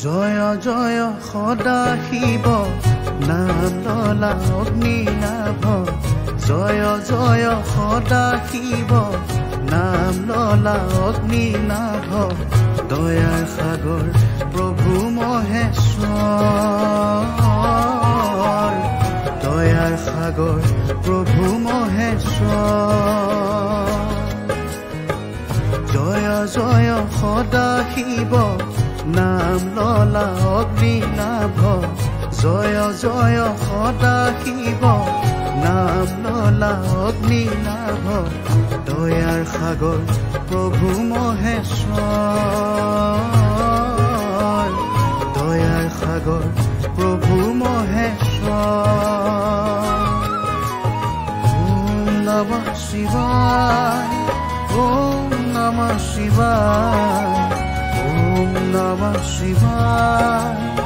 জয় জয় সদা শিৱ নাম ললা অগ্নিনাভ জয় জয় সদা শিৱ নাম ললা অগ্নিনাভ দয়াৰ সাগৰ প্ৰভু মহেশ্বৰ দয়াৰ সাগৰ প্ৰভু মহেশ্বৰ জয় জয় সদা শিৱ নাম ললা অগ্নিনাভ জয় জয় সদা শিৱ নাম ললা অগ্নিনাভ দয়াৰ সাগৰ প্ৰভু মহেশ্বৰ দয়াৰ সাগৰ প্ৰভু মহেশ্বৰ ওম নমঃ শিৱায় ওম নমঃ শিৱায় ওম নমঃ শিৱায়